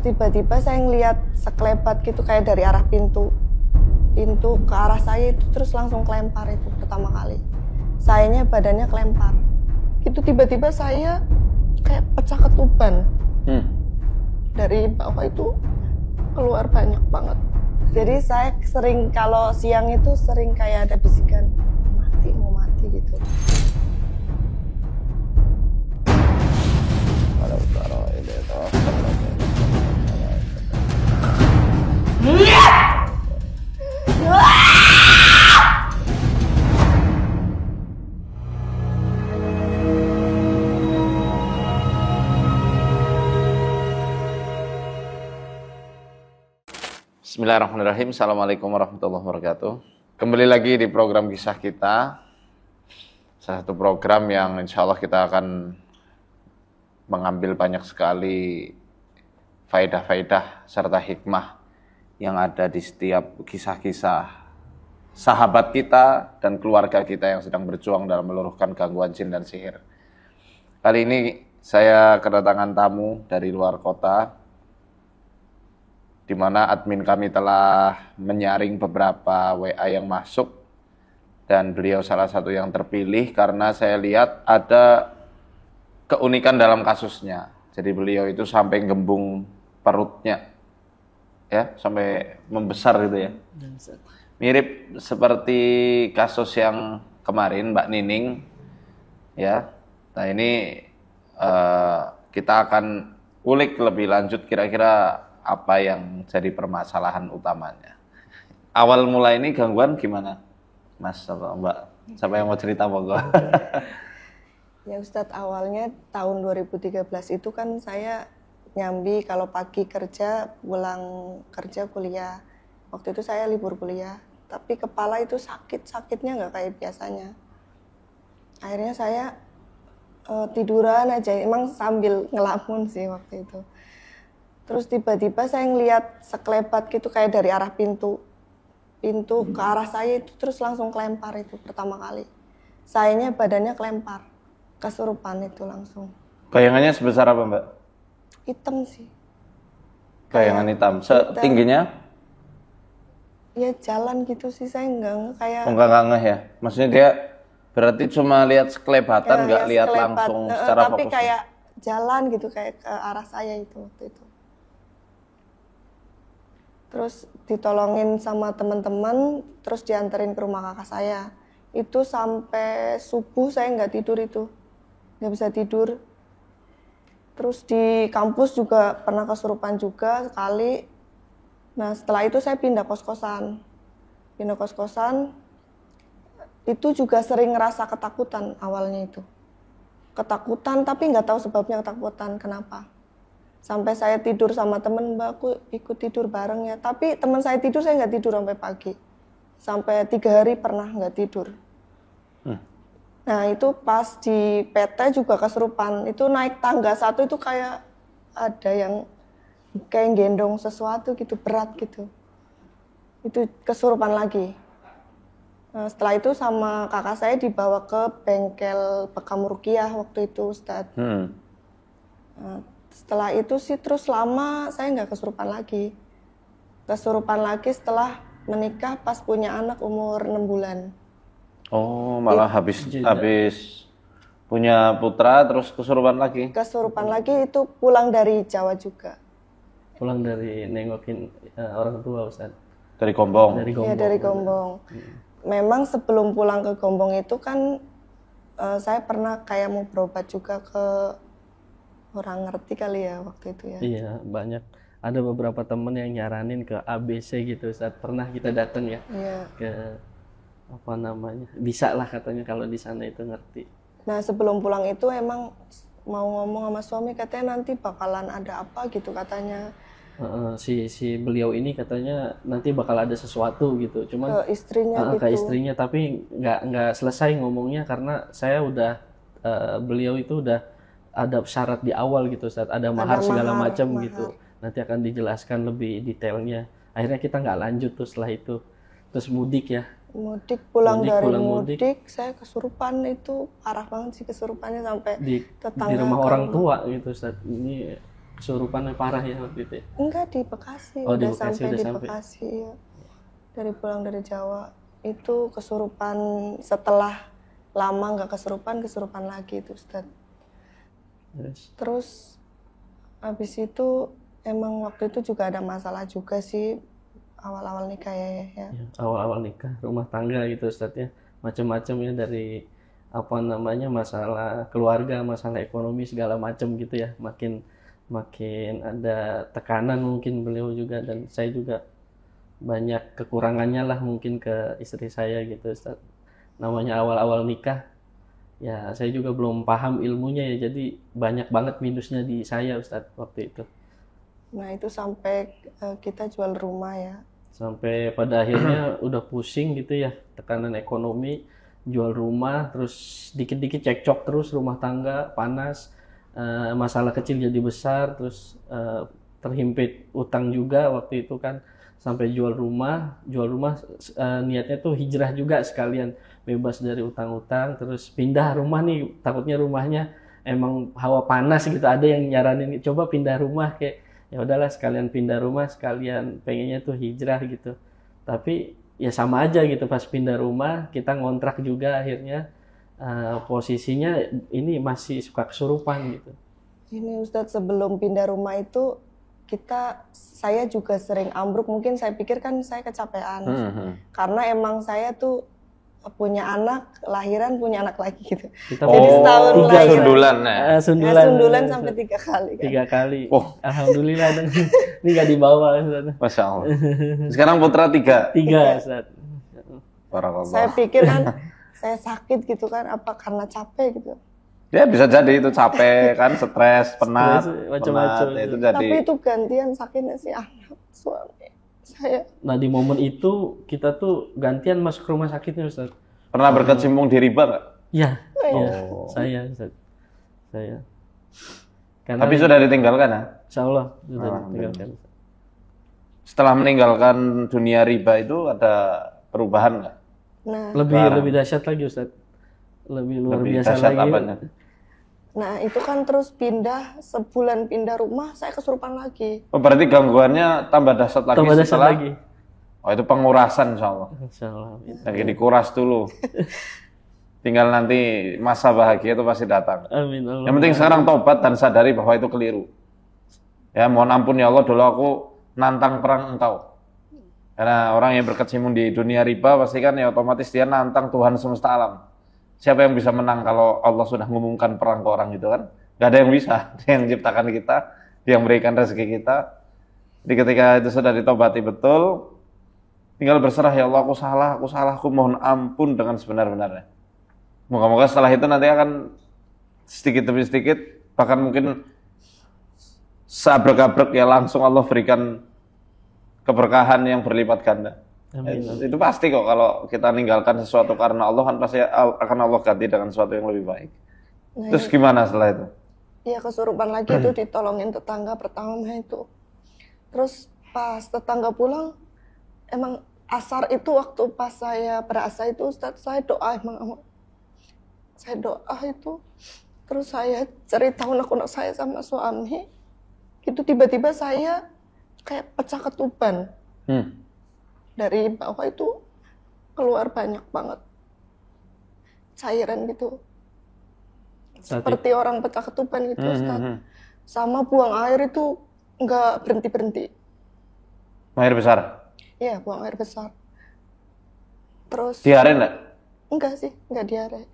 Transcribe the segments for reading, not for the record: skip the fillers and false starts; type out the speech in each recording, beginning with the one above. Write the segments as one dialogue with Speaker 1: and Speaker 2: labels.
Speaker 1: tiba-tiba saya ngeliat sekelebat gitu kayak dari arah pintu ke arah saya itu, terus langsung kelempar itu pertama kali. Sayanya badannya kelempar. Itu tiba-tiba saya kayak pecah ketuban. Dari bawah itu keluar banyak banget. Jadi saya sering kalau siang itu sering kayak ada bisikan mau mati gitu.
Speaker 2: Bismillahirrahmanirrahim. Assalamualaikum warahmatullahi wabarakatuh. Kembali lagi di program kisah kita. Salah satu program yang insya Allah kita akan mengambil banyak sekali faedah-faedah serta hikmah yang ada di setiap kisah-kisah sahabat kita dan keluarga kita yang sedang berjuang dalam meluruhkan gangguan jin dan sihir. Kali ini saya kedatangan tamu dari luar kota, di mana admin kami telah menyaring beberapa WA yang masuk, dan beliau salah satu yang terpilih karena saya lihat ada keunikan dalam kasusnya. Jadi beliau itu sampai gembung perutnya, ya, sampai membesar gitu ya. Mirip seperti kasus yang kemarin Mbak Nining, ya. Nah ini kita akan ulik lebih lanjut kira-kira apa yang jadi permasalahan utamanya. Awal mula ini gangguan gimana, Mas atau Mbak? Siapa yang mau cerita, monggo?
Speaker 1: Ya Ustadz, awalnya tahun 2013 itu kan saya nyambi kalau pagi kerja, pulang kerja kuliah. Waktu itu saya libur kuliah, tapi kepala itu sakitnya nggak kayak biasanya. Akhirnya saya tiduran aja, emang sambil ngelamun sih waktu itu. Terus tiba-tiba saya ngeliat sekelebat gitu kayak dari arah pintu ke arah saya itu, terus langsung kelempar itu pertama kali. Sayanya badannya kelempar, kesurupan itu langsung.
Speaker 2: Bayangannya sebesar apa, Mbak?
Speaker 1: Hitam sih.
Speaker 2: Bayangan hitam. Setingginya?
Speaker 1: Ya jalan gitu sih, saya enggak kayak.
Speaker 2: Enggak ngeh ya? Maksudnya dia berarti cuma lihat sekelebatan, nggak lihat langsung secara
Speaker 1: tapi
Speaker 2: fokus?
Speaker 1: Tapi kayak jalan gitu, kayak ke arah saya itu waktu itu. Terus ditolongin sama teman-teman, terus dianterin ke rumah kakak saya. Itu sampai subuh saya nggak tidur itu, nggak bisa tidur. Terus di kampus juga pernah kesurupan juga sekali. Nah setelah itu saya pindah kos-kosan. Itu juga sering ngerasa ketakutan awalnya itu. Ketakutan tapi nggak tahu sebabnya ketakutan, kenapa. Sampai saya tidur sama temen, Mbak, aku ikut tidur bareng ya. Tapi teman saya tidur, saya nggak tidur sampai pagi. Sampai 3 hari pernah nggak tidur. Nah itu pas di PT juga kesurupan. Itu naik tangga 1 itu kayak ada yang kayak gendong sesuatu gitu, berat gitu. Itu kesurupan lagi. Nah, setelah itu sama kakak saya dibawa ke bengkel bekam ruqyah waktu itu, Ustadz. Nah, setelah itu sih terus lama saya nggak kesurupan lagi. Kesurupan lagi setelah menikah pas punya anak umur 6 bulan.
Speaker 2: Oh, malah habis punya putra terus kesurupan lagi?
Speaker 1: Kesurupan lagi itu pulang dari Jawa juga.
Speaker 3: Pulang dari nengokin orang tua, Ustaz.
Speaker 2: Dari Gombong?
Speaker 1: Iya, dari Gombong. Memang sebelum pulang ke Gombong itu kan saya pernah kayak mau berobat juga ke orang ngerti kali ya waktu itu ya.
Speaker 3: Iya, banyak. Ada beberapa temen yang nyaranin ke ABC gitu saat pernah kita datang ya.
Speaker 1: Iya.
Speaker 3: Ke apa namanya? Bisa lah katanya kalau di sana itu ngerti.
Speaker 1: Nah, sebelum pulang itu emang mau ngomong sama suami, katanya nanti bakalan ada apa gitu katanya.
Speaker 3: Si beliau ini katanya nanti bakal ada sesuatu gitu. Cuman
Speaker 1: ke istrinya gitu.
Speaker 3: Ke istrinya, tapi nggak selesai ngomongnya karena saya udah beliau itu udah ada syarat di awal gitu, saat ada mahar segala macam gitu. Nanti akan dijelaskan lebih detailnya. Akhirnya kita nggak lanjut tuh setelah itu. Terus mudik ya.
Speaker 1: Pulang dari mudik, saya kesurupan itu parah banget sih kesurupannya sampai
Speaker 3: di rumah orang tua gitu, Ustaz. Ini kesurupannya parah ya waktu itu.
Speaker 1: Enggak, di Bekasi.
Speaker 3: Oh, di
Speaker 1: Udah
Speaker 3: Bekasi,
Speaker 1: sampai
Speaker 3: udah
Speaker 1: di
Speaker 3: sampai.
Speaker 1: Bekasi ya. Dari pulang dari Jawa itu kesurupan, setelah lama nggak kesurupan lagi itu Ustaz. Terus habis itu emang waktu itu juga ada masalah juga sih awal-awal nikah ya.
Speaker 3: Ya, awal-awal nikah, rumah tangga gitu Ustaz ya. Macam-macam ya, dari apa namanya, masalah keluarga, masalah ekonomi segala macam gitu ya. Makin ada tekanan mungkin beliau juga, dan saya juga banyak kekurangannya lah mungkin ke istri saya gitu Ustaz. Namanya awal-awal nikah, ya saya juga belum paham ilmunya ya, jadi banyak banget minusnya di saya Ustaz waktu itu.
Speaker 1: Nah itu sampai kita jual rumah ya.
Speaker 3: Sampai pada akhirnya udah pusing gitu ya, tekanan ekonomi, jual rumah, terus dikit-dikit cekcok terus, rumah tangga panas, masalah kecil jadi besar, terus terhimpit utang juga waktu itu kan, sampai jual rumah niatnya tuh hijrah juga sekalian, bebas dari utang-utang, terus pindah rumah nih, takutnya rumahnya emang hawa panas gitu, ada yang nyaranin coba pindah rumah, kayak ya udahlah sekalian pindah rumah, sekalian pengennya tuh hijrah gitu. Tapi ya sama aja gitu, pas pindah rumah kita ngontrak juga akhirnya, posisinya ini masih suka kesurupan gitu.
Speaker 1: Ini Ustadz, sebelum pindah rumah itu saya juga sering ambruk. Mungkin saya pikir kan saya kecapean, karena emang saya tuh punya anak, lahiran punya anak lagi gitu.
Speaker 3: Jadi
Speaker 1: setahun lahiran.
Speaker 3: Sundulan
Speaker 1: sampai 3 kali kan.
Speaker 3: 3 kali. Oh. Alhamdulillah. Ini gak dibawa Ustaz.
Speaker 2: Masya Allah. Sekarang putra 3.
Speaker 3: 3 Ustaz.
Speaker 1: Saya pikir kan saya sakit gitu kan, apa karena capek gitu.
Speaker 2: Ya bisa jadi itu capek kan, stres, penat,
Speaker 3: macam-macam
Speaker 2: itu jadi.
Speaker 1: Tapi itu gantian sakitnya si anak, suami saya.
Speaker 3: Nah di momen itu kita tuh gantian masuk rumah sakitnya Ustaz.
Speaker 2: Pernah berkecimpung di riba nggak?
Speaker 3: Iya, saya Ustaz. Saya.
Speaker 2: Tapi sudah ditinggalkan ya?
Speaker 3: Insya Allah sudah ditinggalkan.
Speaker 2: Setelah meninggalkan dunia riba itu ada perubahan nggak?
Speaker 1: Nah,
Speaker 3: lebih dahsyat lagi Ustaz. Lebih luar biasa lagi.
Speaker 2: Apanya?
Speaker 1: Nah itu kan terus sebulan pindah rumah, saya kesurupan lagi.
Speaker 2: Oh, berarti gangguannya tambah dahsyat lagi setelah
Speaker 3: lagi.
Speaker 2: Oh itu pengurasan Insya Allah.
Speaker 3: Insya Allah.
Speaker 2: Lagi dikuras dulu. Tinggal nanti masa bahagia itu pasti datang.
Speaker 3: Amin Allah.
Speaker 2: Yang penting sekarang tobat dan sadari bahwa itu keliru. Ya mohon ampun ya Allah, dulu aku nantang perang engkau. Karena orang yang berkecimpung di dunia riba pasti kan ya otomatis dia nantang Tuhan semesta alam. Siapa yang bisa menang kalau Allah sudah mengumumkan perang ke orang gitu kan? Gak ada yang bisa. Dia yang menciptakan kita, dia yang memberikan rezeki kita. Jadi ketika itu sudah ditobati betul, tinggal berserah, ya Allah aku salah, aku mohon ampun dengan sebenar-benarnya. Moga-moga setelah itu nanti akan sedikit demi sedikit, bahkan mungkin seabrek-abrek ya langsung Allah berikan keberkahan yang berlipat ganda. Amin. Itu pasti kok, kalau kita ninggalkan sesuatu karena Allah kan pasti akan Allah ganti dengan sesuatu yang lebih baik. Nah, terus gimana setelah itu?
Speaker 1: Ya kesurupan lagi itu ditolongin tetangga pertama itu. Terus pas tetangga pulang, emang asar itu waktu pas saya berasa itu Ustadz, saya doa itu. Terus saya cerita unek-unek saya sama suami. Gitu tiba-tiba saya kayak pecah ketuban. Dari bawah itu keluar banyak banget cairan gitu. Seperti orang pecah ketuban gitu Ustaz. Sama buang air itu nggak berhenti-berhenti.
Speaker 2: Air besar?
Speaker 1: Iya, buang air besar. Terus
Speaker 2: diare enggak?
Speaker 1: Enggak sih, enggak diare.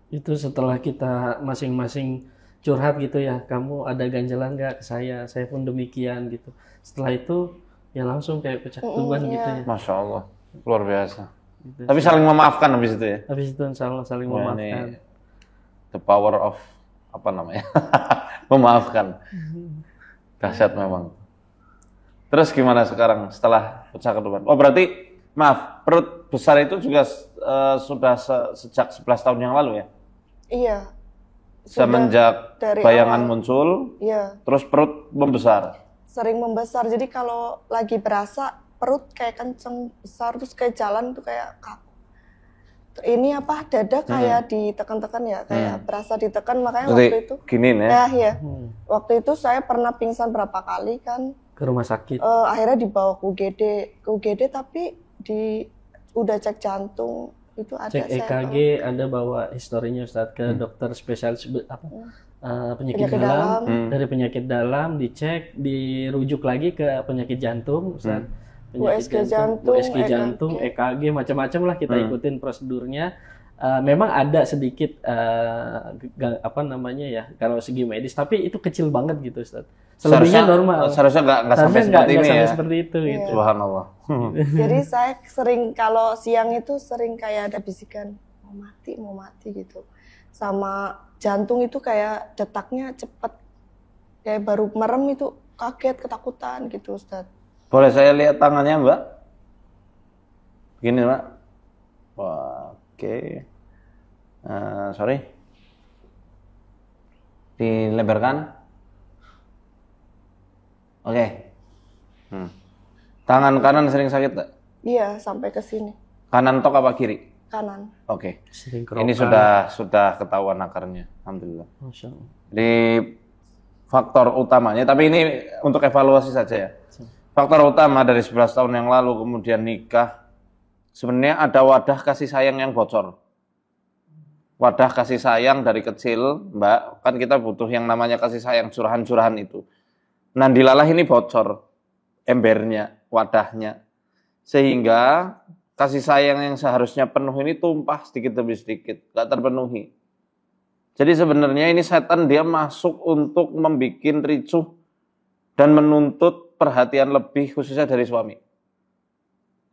Speaker 3: Itu setelah kita masing-masing curhat gitu ya, kamu ada ganjalan nggak ke saya pun demikian gitu. Setelah itu ya langsung kayak pecah ketuban gitu ya.
Speaker 2: Masya Allah, luar biasa. Gitu. Tapi saling memaafkan habis itu ya?
Speaker 3: Habis itu insya Allah saling memaafkan.
Speaker 2: The power of, apa namanya, memaafkan. Dahsyat memang. Terus gimana sekarang setelah pecah ketuban? Oh berarti, maaf, perut besar itu juga sudah sejak 11 tahun yang lalu ya?
Speaker 1: Iya.
Speaker 2: Semenjak bayangan muncul,
Speaker 1: iya.
Speaker 2: Terus perut membesar?
Speaker 1: Sering membesar, jadi kalau lagi berasa perut kayak kenceng besar, terus kayak jalan tuh kayak kaku. ini apa dada kayak ditekan-tekan ya, kayak berasa ditekan, makanya
Speaker 2: Jadi,
Speaker 1: waktu itu
Speaker 2: gini ya.
Speaker 1: ya, ya. Waktu itu saya pernah pingsan berapa kali kan.
Speaker 3: Ke rumah sakit.
Speaker 1: Akhirnya dibawa ke UGD tapi udah cek jantung itu ada
Speaker 3: Cek EKG, Anda bawa historinya Ustadz ke dokter spesialis penyakit dalam. Dari penyakit dalam dicek, dirujuk lagi ke penyakit jantung Ustadz.
Speaker 1: USG jantung,
Speaker 3: EKG, macam-macam lah kita ikutin prosedurnya. Memang ada sedikit apa namanya ya kalau segi medis, tapi itu kecil banget gitu Ustaz. Selebihnya normal.
Speaker 2: Seharusnya nggak sampai seperti ini ya.
Speaker 3: Seperti itu gitu.
Speaker 2: Subhanallah.
Speaker 1: Jadi saya sering kalau siang itu sering kayak ada bisikan mau mati gitu. Sama jantung itu kayak detaknya cepet, kayak baru merem itu kaget ketakutan gitu Ustaz.
Speaker 2: Boleh saya lihat tangannya Mbak? Gini Mbak. Wah, oke. Sorry. Dilebarkan. Oke. Tangan kanan sering sakit tak?
Speaker 1: Iya, sampai ke sini.
Speaker 2: Kanan tok apa kiri?
Speaker 1: Kanan.
Speaker 2: Oke.
Speaker 3: Sering
Speaker 2: Ini sudah ketahuan akarnya. Alhamdulillah.
Speaker 3: Masya Allah.
Speaker 2: Jadi faktor utamanya, tapi ini untuk evaluasi saja ya. Faktor utama dari 11 tahun yang lalu kemudian nikah, sebenarnya ada wadah kasih sayang yang bocor. Wadah kasih sayang dari kecil, Mbak, kan kita butuh yang namanya kasih sayang, curahan-curahan itu. Nah, dilalah ini bocor, embernya, wadahnya. Sehingga kasih sayang yang seharusnya penuh ini tumpah sedikit demi sedikit, gak terpenuhi. Jadi sebenarnya ini setan dia masuk untuk membuat ricuh dan menuntut perhatian lebih khususnya dari suami.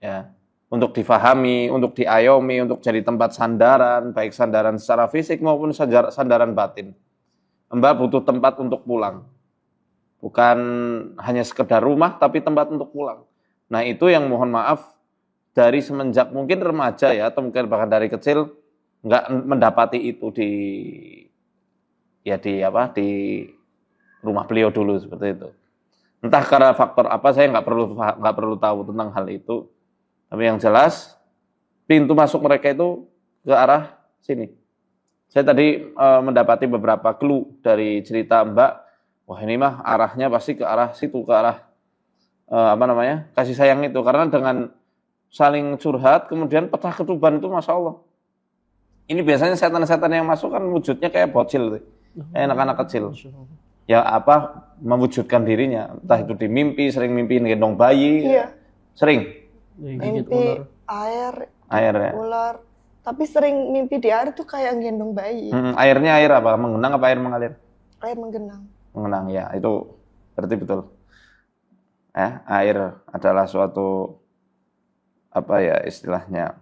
Speaker 2: Ya, untuk difahami, untuk diayomi, untuk jadi tempat sandaran, baik sandaran secara fisik maupun sandaran batin. Mbak butuh tempat untuk pulang. Bukan hanya sekedar rumah, tapi tempat untuk pulang. Nah, itu yang mohon maaf dari semenjak mungkin remaja ya, atau mungkin bahkan dari kecil nggak mendapati itu di rumah beliau dulu seperti itu. Entah karena faktor apa, saya nggak perlu tahu tentang hal itu. Tapi yang jelas pintu masuk mereka itu ke arah sini. Saya tadi mendapati beberapa clue dari cerita Mbak. Wah, ini mah arahnya pasti ke arah situ, ke arah kasih sayang itu. Karena dengan saling curhat kemudian pecah ketuban itu, masya Allah. Ini biasanya setan-setan yang masuk kan wujudnya kayak bocil, kayak anak-anak kecil. Ya mewujudkan dirinya, entah itu di mimpi, sering mimpi gendong bayi, sering
Speaker 1: mimpi air
Speaker 2: ya.
Speaker 1: Ular, tapi sering mimpi di air tuh kayak gendong bayi.
Speaker 2: Airnya air apa, menggenang apa air mengalir?
Speaker 1: Air menggenang
Speaker 2: ya, itu berarti betul. Air adalah suatu istilahnya,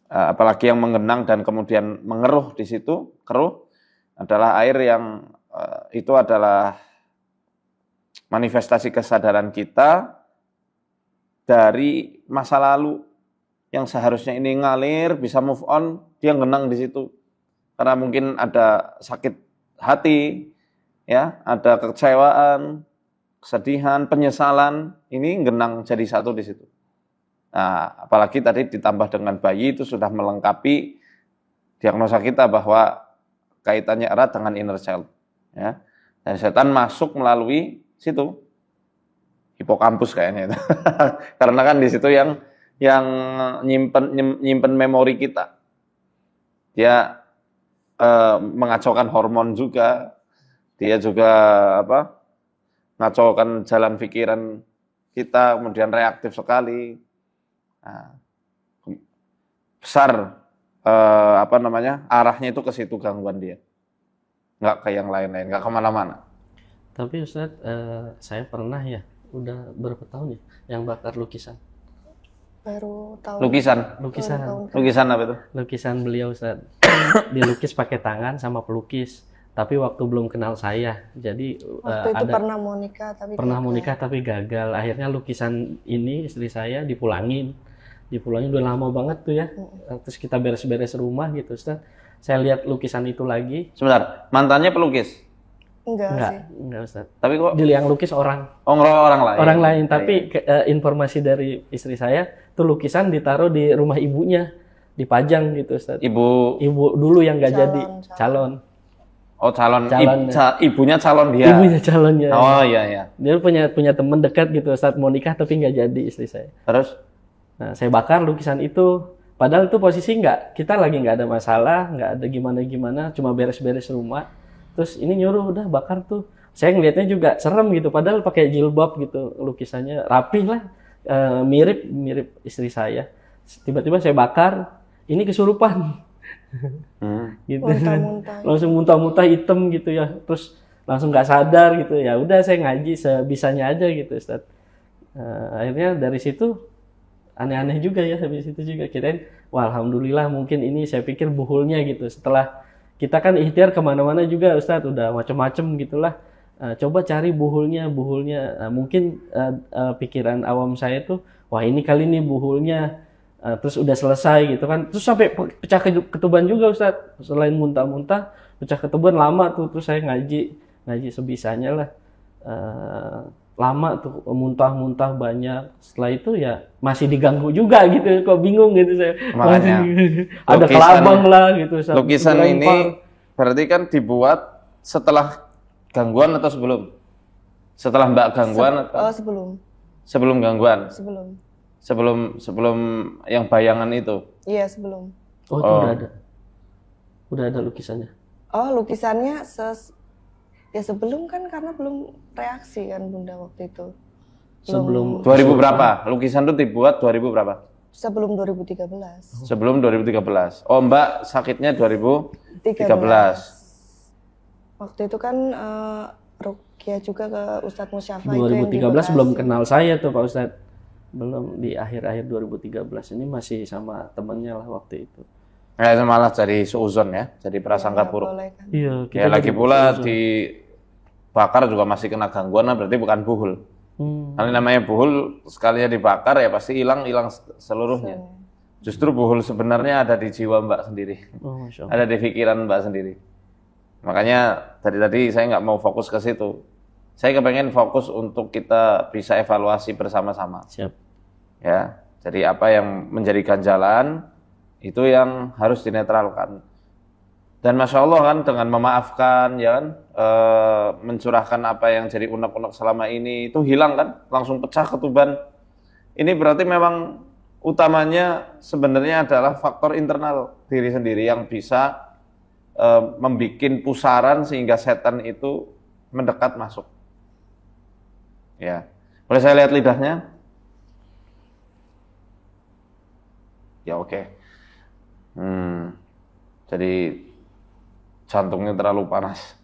Speaker 2: apalagi yang menggenang dan kemudian mengeruh di situ, keruh adalah air yang itu adalah manifestasi kesadaran kita dari masa lalu yang seharusnya ini ngalir, bisa move on, dia genang di situ. Karena mungkin ada sakit hati, ya, ada kekecewaan, kesedihan, penyesalan, ini genang jadi satu di situ. Nah, apalagi tadi ditambah dengan bayi, itu sudah melengkapi diagnosa kita bahwa kaitannya erat dengan inner child. Ya, dan setan masuk melalui situ, hipokampus kayaknya itu. Karena kan di situ yang nyimpen memori kita. Dia mengacaukan hormon juga, dia juga ngacaukan jalan pikiran kita, kemudian reaktif sekali. Nah, besar arahnya itu ke situ gangguan dia. Nggak ke yang lain-lain, nggak kemana-mana.
Speaker 3: Tapi Ustaz, saya pernah ya, udah berapa tahun ya, yang bakar lukisan.
Speaker 1: Baru tahu.
Speaker 2: Lukisan apa itu?
Speaker 3: Lukisan beliau Ustaz. Dilukis pakai tangan sama pelukis. Tapi waktu belum kenal saya, jadi
Speaker 1: waktu itu pernah mau nikah tapi
Speaker 3: gagal. Akhirnya lukisan ini istri saya dipulangin udah lama banget tuh ya. Terus kita beres-beres rumah gitu Ustaz. Saya lihat lukisan itu lagi.
Speaker 2: Sebentar, mantannya pelukis?
Speaker 1: Enggak
Speaker 3: Ustaz.
Speaker 2: Tapi kok
Speaker 3: yang lukis orang?
Speaker 2: Orang lain.
Speaker 3: Orang lain, tapi informasi dari istri saya, tuh lukisan ditaruh di rumah ibunya. dipajang gitu Ustaz.
Speaker 2: Ibu
Speaker 3: Ibu dulu yang nggak jadi calon.
Speaker 2: Oh, calon.
Speaker 3: Calon,
Speaker 2: Ibunya calon dia.
Speaker 3: Ibunya calonnya.
Speaker 2: Oh iya.
Speaker 3: Dia punya teman dekat gitu saat mau nikah tapi nggak jadi istri saya.
Speaker 2: Terus?
Speaker 3: Nah, saya bakar lukisan itu. Padahal itu posisi kita lagi nggak ada masalah, nggak ada gimana-gimana, cuma beres-beres rumah. Terus ini nyuruh udah bakar tuh. Saya ngelihatnya juga serem gitu. Padahal pakai jilbab gitu, lukisannya rapih lah, mirip istri saya. Tiba-tiba saya bakar, ini kesurupan. Gitu.
Speaker 1: Muntah-muntah.
Speaker 3: Langsung muntah-muntah hitam gitu ya, terus langsung nggak sadar gitu ya. Udah saya ngaji sebisanya aja gitu Ustaz. Akhirnya dari situ aneh-aneh juga ya, habis itu juga kirain wah alhamdulillah mungkin ini saya pikir buhulnya gitu. Setelah kita kan ikhtiar kemana-mana juga Ustaz, udah macam-macam gitulah. Coba cari buhulnya. Mungkin pikiran awam saya tuh wah ini kali ini buhulnya. Terus udah selesai gitu kan, terus sampai pecah ketuban juga Ustaz. Selain muntah-muntah, pecah ketuban lama tuh. Terus saya ngaji sebisanya lah, lama tuh muntah-muntah banyak. Setelah itu ya masih diganggu juga gitu, kok bingung gitu saya.
Speaker 2: Makanya
Speaker 3: Ada kelabang lah gitu Ustaz.
Speaker 2: Lukisan ini berarti kan dibuat setelah gangguan atau sebelum? Setelah Mbak gangguan atau? Sebelum gangguan. Sebelum yang bayangan itu.
Speaker 1: Iya, sebelum.
Speaker 3: Oh, itu udah ada lukisannya.
Speaker 1: Oh, lukisannya ya sebelum kan, karena belum reaksi kan Bunda waktu itu.
Speaker 3: Sebelum
Speaker 2: 2000 berapa? Lukisan itu dibuat 2000 berapa?
Speaker 1: Sebelum 2013.
Speaker 2: Sebelum 2013. Oh, Mbak sakitnya 2013.
Speaker 1: Waktu itu kan ruqyah juga ke Ustadz Musyafa.
Speaker 3: 2013 belum kenal saya tuh Pak Ustadz. Belum, di akhir-akhir 2013 ini masih sama temennya lah waktu itu.
Speaker 2: Malah jadi suuzon ya, jadi prasangka buruk.
Speaker 1: Kan?
Speaker 3: Iya.
Speaker 2: Ya lagi pula dibakar juga masih kena gangguan, berarti bukan buhul. Kalau namanya buhul sekalinya dibakar ya pasti hilang seluruhnya. Justru buhul sebenarnya ada di jiwa Mbak sendiri, ada di pikiran Mbak sendiri. Makanya tadi saya nggak mau fokus ke situ. Saya kepengen fokus untuk kita bisa evaluasi bersama-sama.
Speaker 3: Siap.
Speaker 2: Ya, jadi apa yang menjadi ganjalan itu yang harus dinetralkan. Dan masya Allah kan dengan memaafkan, ya kan, mencurahkan apa yang jadi unek-unek selama ini itu hilang kan, langsung pecah ketuban. Ini berarti memang utamanya sebenarnya adalah faktor internal diri sendiri yang bisa membikin pusaran sehingga setan itu mendekat masuk. Ya, boleh saya lihat lidahnya? Ya oke. Jadi jantungnya terlalu panas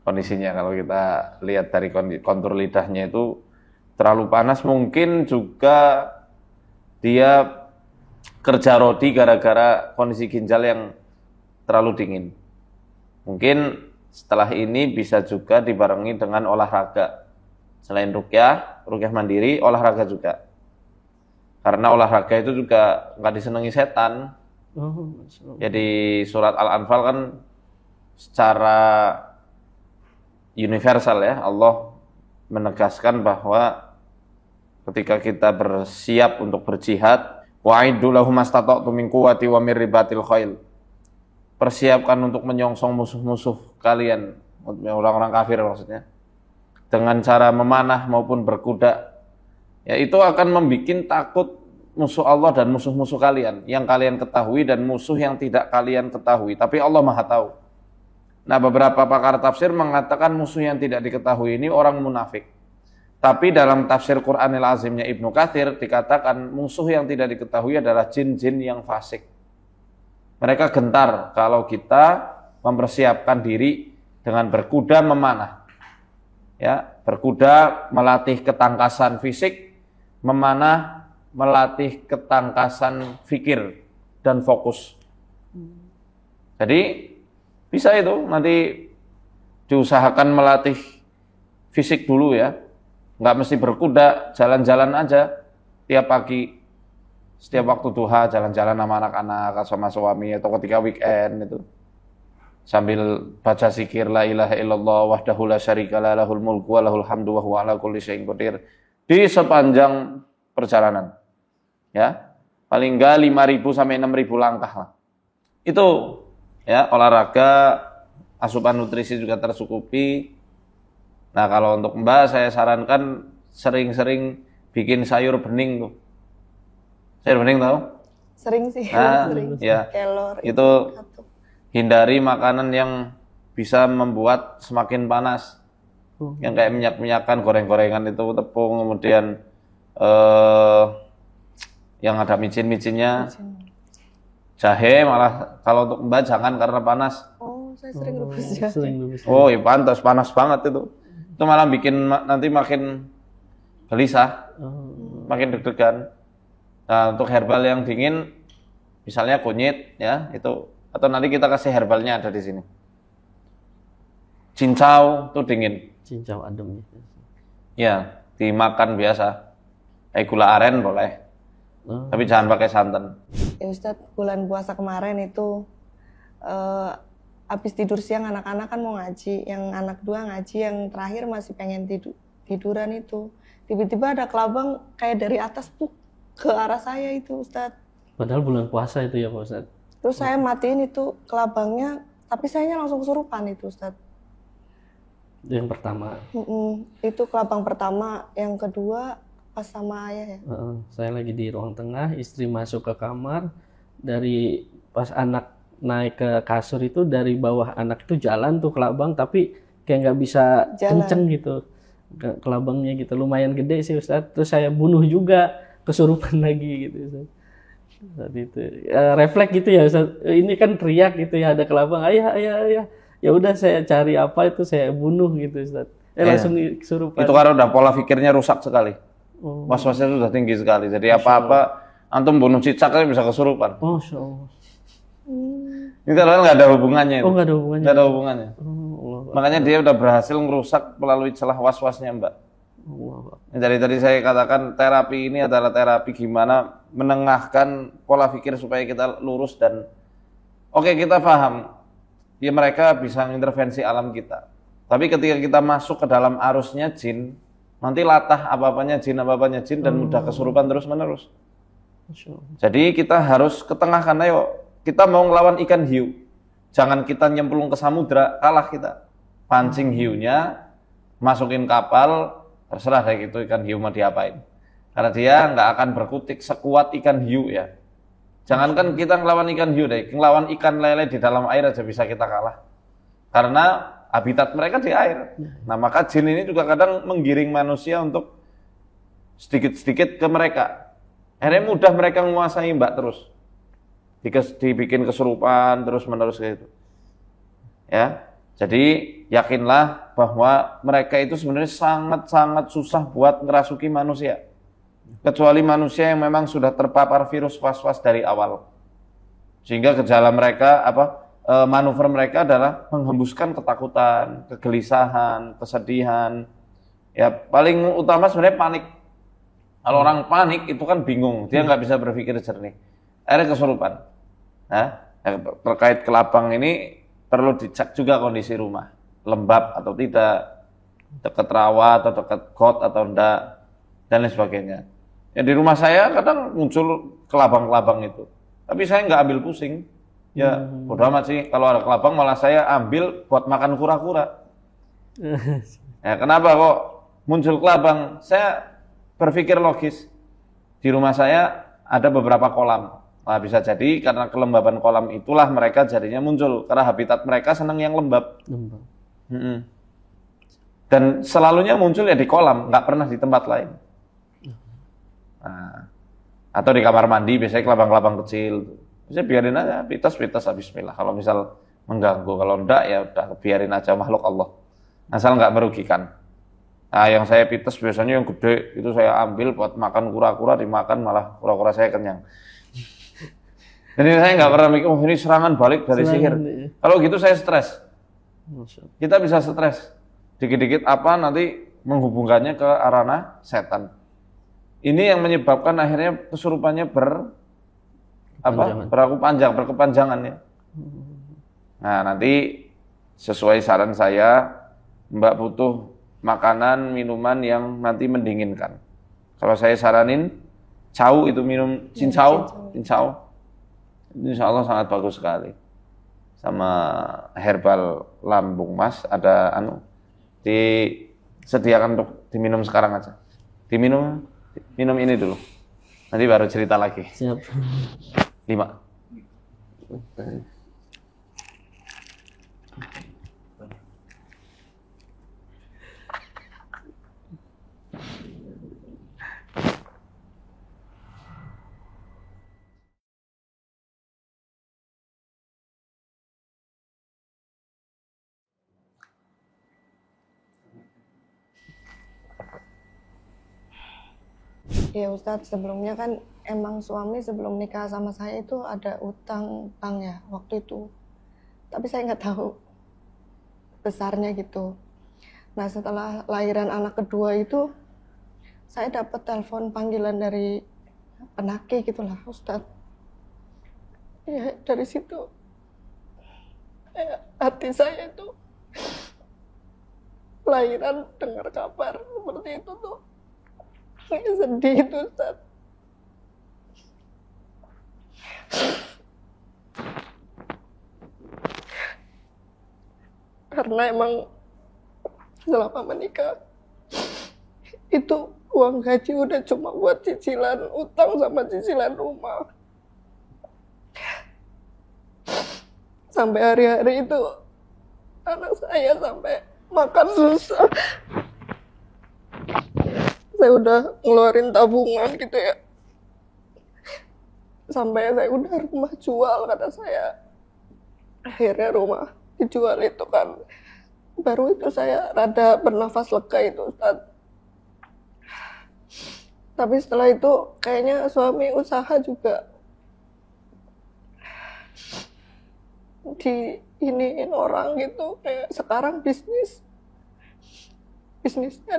Speaker 2: kondisinya kalau kita lihat dari kontur lidahnya itu terlalu panas. Mungkin juga dia kerja rodi gara-gara kondisi ginjal yang terlalu dingin. Mungkin setelah ini bisa juga dibarengi dengan olahraga. Selain ruqyah mandiri, olahraga juga. Karena olahraga itu juga nggak disenangi setan. Jadi surat Al-Anfal kan secara universal ya, Allah menegaskan bahwa ketika kita bersiap untuk berjihad, wa'iddu lahum mastata'tum min quwwati wa min ribatil khail. Persiapkan untuk menyongsong musuh-musuh kalian, orang-orang kafir maksudnya, dengan cara memanah maupun berkuda. Ya, itu akan membuat takut musuh Allah dan musuh-musuh kalian yang kalian ketahui dan musuh yang tidak kalian ketahui, tapi Allah Maha tahu. Nah, beberapa pakar tafsir mengatakan musuh yang tidak diketahui ini orang munafik. Tapi dalam tafsir Qur'anil Azimnya Ibnu Katsir dikatakan musuh yang tidak diketahui adalah jin-jin yang fasik. Mereka gentar kalau kita mempersiapkan diri dengan berkuda memanah. Ya, berkuda melatih ketangkasan fisik, memanah melatih ketangkasan fikir dan fokus. Jadi bisa itu nanti diusahakan melatih fisik dulu ya. Nggak mesti berkuda, jalan-jalan aja tiap pagi. Setiap waktu duha jalan-jalan sama anak-anak, sama suami atau ketika weekend itu. Sambil baca zikir la ilaha illallah wahdahu la syarikalah lahul mulku wa lahul hamdu wa huwa ala kulli syai'in qadir di sepanjang perjalanan. Ya. paling enggak 5.000 sampai 6.000 langkah lah. Itu ya, olahraga, asupan nutrisi juga tercukupi. Nah, kalau untuk Mbak saya sarankan sering-sering bikin sayur bening tuh. Sayur bening tahu?
Speaker 1: Sering sih,
Speaker 2: Nah,
Speaker 1: sering.
Speaker 2: ya.
Speaker 1: Kelor
Speaker 2: Itu
Speaker 1: satu.
Speaker 2: hindari makanan yang bisa membuat semakin panas. Yang kayak minyak-minyakan, goreng-gorengan itu, tepung, kemudian yang ada micin-micinnya. Jahe malah kalau untuk Mbak jangan karena panas.
Speaker 1: Oh, saya sering rebus jahe.
Speaker 3: Sering rebus.
Speaker 2: Oh, ya pantas, panas banget itu. Itu malah bikin nanti makin gelisah, makin deg-degan. Nah, untuk herbal yang dingin, misalnya kunyit, ya itu. Atau nanti kita kasih herbalnya ada di sini. Cincau itu dingin.
Speaker 3: Cincau adem gitu.
Speaker 2: Ya, dimakan biasa. Kayak gula aren boleh. Tapi jangan pakai santan.
Speaker 1: Ya Ustadz, bulan puasa kemarin itu habis tidur siang anak-anak kan mau ngaji. Yang anak 2 ngaji, yang terakhir masih pengen tiduran itu. Tiba-tiba ada kelabang kayak dari atas tuh ke arah saya itu Ustadz.
Speaker 3: Padahal bulan puasa itu ya Pak Ustadz.
Speaker 1: Terus saya matiin itu kelabangnya, tapi sayanya langsung kesurupan itu Ustadz.
Speaker 3: Yang pertama.
Speaker 1: Itu kelabang pertama, yang kedua pas sama ayah ya.
Speaker 3: Saya lagi di ruang tengah, istri masuk ke kamar, dari pas anak naik ke kasur itu dari bawah anak itu jalan tuh kelabang, tapi kayak nggak bisa kenceng gitu kelabangnya gitu, lumayan gede sih Ustadz. Terus saya bunuh juga, kesurupan lagi gitu Ustadz. Saat itu refleks gitu ya Ustadz. Ini kan teriak gitu ya, ada kelabang, ayah. Ya udah saya cari apa itu, saya bunuh gitu Ustadz. Langsung kesurupan.
Speaker 2: Itu karena udah pola pikirnya rusak sekali. Was-wasnya sudah tinggi sekali. Jadi apa-apa antum bunuh cicak aja bisa kesurupan.
Speaker 3: Oh, Masya Allah.
Speaker 2: Ini padahal nggak ada hubungannya.
Speaker 3: Oh, nggak ada hubungannya.
Speaker 2: Nggak ada hubungannya.
Speaker 3: Allah.
Speaker 2: Makanya dia udah berhasil merusak melalui celah was-wasnya Mbak.
Speaker 3: Allah.
Speaker 2: Jadi tadi saya katakan terapi ini adalah terapi gimana menengahkan pola pikir supaya kita lurus dan oke, kita paham. Ya mereka bisa mengintervensi alam kita. Tapi ketika kita masuk ke dalam arusnya jin, nanti latah apa-apanya jin dan mudah kesurupan terus-menerus. Jadi kita harus ketengahkan, ayo kita mau ngelawan ikan hiu. Jangan kita nyemplung ke samudra, kalah kita. Pancing hiunya, masukin kapal, terserah kayak gitu ikan hiu mau diapain. Karena dia nggak akan berkutik sekuat ikan hiu ya. Jangankan kita ngelawan ikan hiu deh, ngelawan ikan lele di dalam air aja bisa kita kalah. Karena habitat mereka di air. Nah, maka jin ini juga kadang menggiring manusia untuk sedikit-sedikit ke mereka. Akhirnya mudah mereka menguasai Mbak terus. Dibikin kesurupan terus-menerus gitu. Ya. Jadi yakinlah bahwa mereka itu sebenarnya sangat-sangat susah buat ngerasuki manusia. Kecuali manusia yang memang sudah terpapar virus was-was dari awal. Sehingga gejala mereka manuver mereka adalah menghembuskan ketakutan, kegelisahan, kesedihan. Ya, paling utama sebenarnya panik. Kalau orang panik itu kan bingung, dia nggak bisa berpikir jernih. Akhirnya kesurupan. Nah, terkait kelabang ini perlu dicek juga kondisi rumah, lembab atau tidak, dekat rawa atau dekat got atau enggak, dan lain sebagainya. Ya di rumah saya kadang muncul kelabang-kelabang itu, tapi saya nggak ambil pusing. Ya, bodo amat sih. Kalau ada kelabang malah saya ambil buat makan kura-kura. Ya, kenapa kok muncul kelabang? Saya berpikir logis. Di rumah saya ada beberapa kolam. Nah, bisa jadi karena kelembaban kolam itulah mereka jadinya muncul. Karena habitat mereka senang yang lembab. Dan selalunya muncul ya di kolam, nggak pernah di tempat lain. Nah, atau di kamar mandi biasanya kelabang-kelabang kecil. Bisa biarin aja, pitas bismillah. Kalau misal mengganggu, kalau enggak ya udah biarin aja, makhluk Allah. Asal nggak merugikan. Nah, yang saya pitas biasanya yang gede itu saya ambil buat makan kura-kura, dimakan malah kura-kura saya kenyang. Jadi saya nggak pernah mikir, oh ini serangan balik dari sihir. Kalau gitu saya stres. Kita bisa stres. Dikit-dikit apa nanti menghubungkannya ke arana setan. Ini yang menyebabkan akhirnya kesurupannya berkepanjangan ya. Nah, nanti sesuai saran saya, Mbak butuh makanan, minuman yang nanti mendinginkan. Kalau saya saranin Cau itu minum cincau. Insya Allah sangat bagus sekali. Sama herbal lambung mas ada disediakan untuk diminum sekarang aja. Minum ini dulu. Nanti baru cerita lagi.
Speaker 3: Siap.
Speaker 2: 5.
Speaker 1: Ya Ustadz, sebelumnya kan emang suami sebelum nikah sama saya itu ada utang bank ya waktu itu. Tapi saya nggak tahu besarnya gitu. Nah setelah lahiran anak kedua itu, saya dapat telepon panggilan dari penaki gitulah Ustadz. Ya dari situ hati saya itu lahiran dengar kabar seperti itu tuh. Saya sedih itu Ustaz. Karena emang selama menikah itu uang gaji udah cuma buat cicilan utang sama cicilan rumah. Sampai hari-hari itu anak saya sampai makan susah. Saya udah ngeluarin tabungan gitu ya. Sampai saya udah rumah jual kata saya. Akhirnya rumah dijual itu kan. Baru itu saya rada bernafas lega itu Ustaz. Tapi setelah itu kayaknya suami usaha juga diiniin orang gitu. Kayak sekarang bisnisnya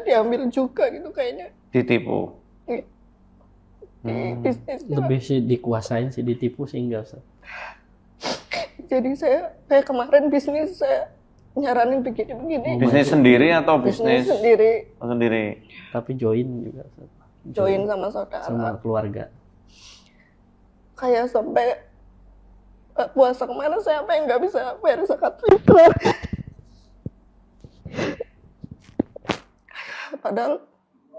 Speaker 1: diambil juga gitu kayaknya.
Speaker 2: Ditipu.
Speaker 1: Bisnisnya.
Speaker 3: Lebih sih dikuasain sih, ditipu sih enggak Ustaz.
Speaker 1: Jadi saya kayak kemarin bisnis saya nyaranin begini-begini.
Speaker 2: Bisnis sendiri atau
Speaker 1: Bisnis sendiri.
Speaker 2: Oh, sendiri.
Speaker 3: Tapi join juga Ustaz.
Speaker 1: Join sama saudara.
Speaker 3: Sama keluarga.
Speaker 1: Kayak sampai puasa kemarin saya sampai nggak bisa bayar zakat fitrah. Padahal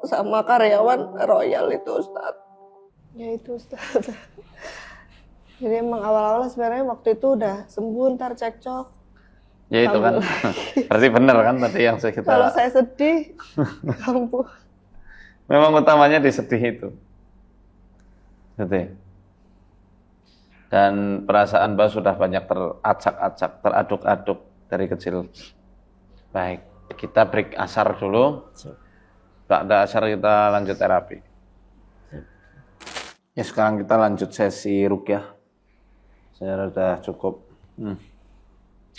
Speaker 1: sama karyawan royal itu Ustaz. Ya itu Ustaz. Jadi emang awal-awal sebenarnya waktu itu udah sembuh, ntar cekcok.
Speaker 2: Ya itu kan. Berarti benar kan tadi yang kita.
Speaker 1: Kalau saya sedih, kambuh.
Speaker 2: Memang utamanya di sedih itu. Sedih. Dan perasaan Mbak sudah banyak teracak-acak, teraduk-aduk dari kecil. Baik, kita break asar dulu. Ba'da asar kita lanjut terapi. Ya sekarang kita lanjut sesi ruqyah. Saya sudah cukup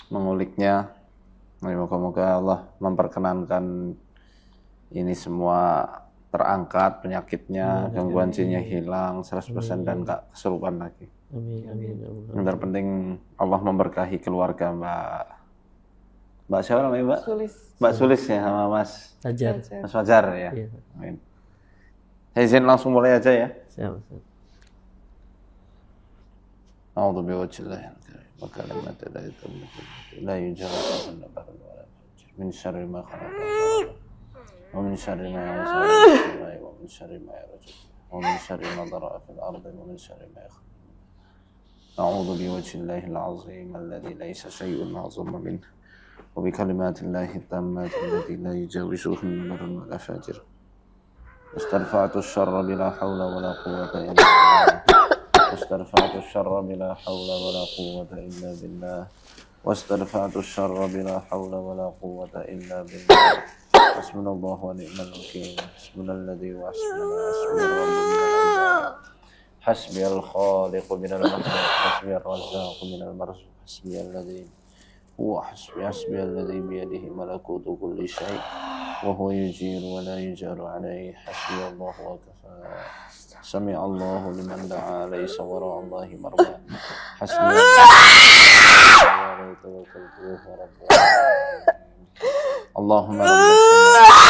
Speaker 2: menguliknya. Moga-moga Allah memperkenankan ini semua terangkat penyakitnya, gangguan jinnya hilang 100% dan gak kesurupan lagi.
Speaker 3: Amin.
Speaker 2: Yang terpenting Allah memberkahi keluarga Mbak siapa namanya Mbak? Mbak Sulis ya sama Mas
Speaker 3: Fajar.
Speaker 2: Mas Fajar ya.
Speaker 3: Iya.
Speaker 2: Amin. Saya izin langsung mulai aja ya.
Speaker 3: Siap.
Speaker 2: A'udzu biwajhillahil karim wa kalimatillahi tammati la yujawizu nabaran wa la fajr min syarri ma khalaqa wa min syarri ma yas'alu wa min syarri ma yarju wa min syarri ma dhara'a fil ardi wa min syarri ma yakhluq. A'udzu biwajhillahil azim alladzi laysa syai'un a'zama minhu wa bi kalimatillahi tammati allati la yujawizuhu nabaran wa la fajr. Astaghfirtu syarra bila haula wa la quwwata illa billah. واسترفعت الشر بلا حول ولا قوة إلا بالله واسترفعت الشر بلا حول ولا قوة إلا بالله حسبنا الله ونعم الوكيل حسبنا الذي وحسبنا حسبي الرب من العباد حسبي الخالق من المخلوق حسبي الرزاق من المرزوق حسبي الذي هو حسبي الذي بيده ملكوت كل شيء وهو يجير ولا يجار عليه حسبي الله وكفى سمع الله لمن دعا ليس وراء الله مرمى حسبي الله عليه توكلت وهو رب العالمين اللهم رب السماوات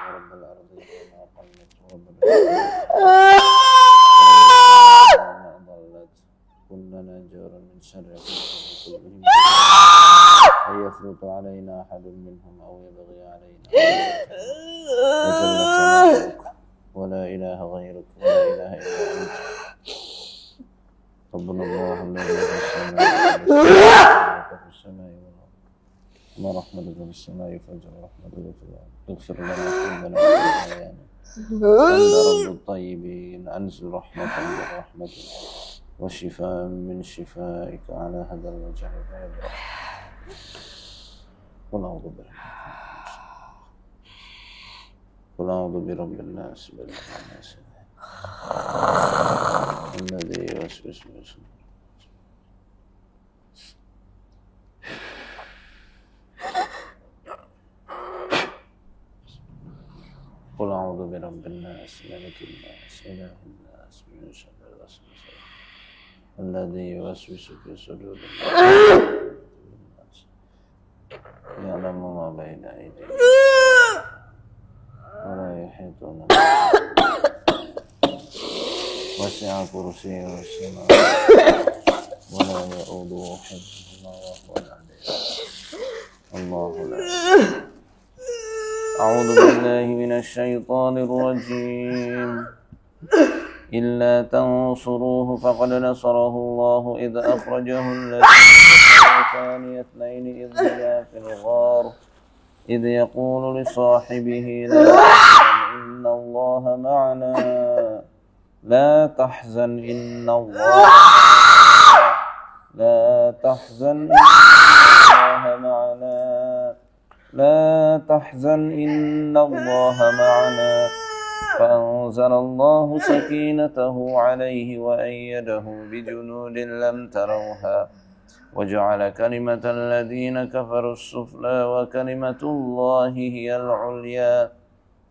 Speaker 2: ورب الارض وما قلت ورب العالمين يفرط علينا أحد منهم أو يبغي علينا وجل ثناؤك ولا إله غيرك ولا إله إلا أنت ربنا الله الذي في السماء والأرض ما رحمتك في السماء فاجعل رحمتك في الأرض اغفر لنا ذنوبنا وخطايانا أنت رب الطيبين أنزل رحمة من رحمتك وشفاء من شفائك على هذا الوجه فيبرأ قل أعوذ برب الناس قل أعوذ برب الناس ملك الناس الذي يوسوس في صدور قل أعوذ برب الناس ملك الناس إله الناس من شر الوسواس الذي يوسوس في صدور الناس يعلم ما بين أيديهم ولا يحيطون به وسع كرسيه السماوات ولا يؤوده حفظهما وهو العلي الله لا أعوذ بالله من الشيطان الرجيم إلا تنصروه فقد نصره الله إذ أخرجه الذين ثاني اثنين إذ هما في الغار إذ يقول لصاحبه لا تحزن إن الله معنا لا تحزن إن الله لا تحزن إن الله معنا لا تحزن إن الله معنا فأنزل الله سكينته عليه وأيده بجنود لم تروها وجعل كلمة الذين كفروا السفلى وكلمة الله هي العليا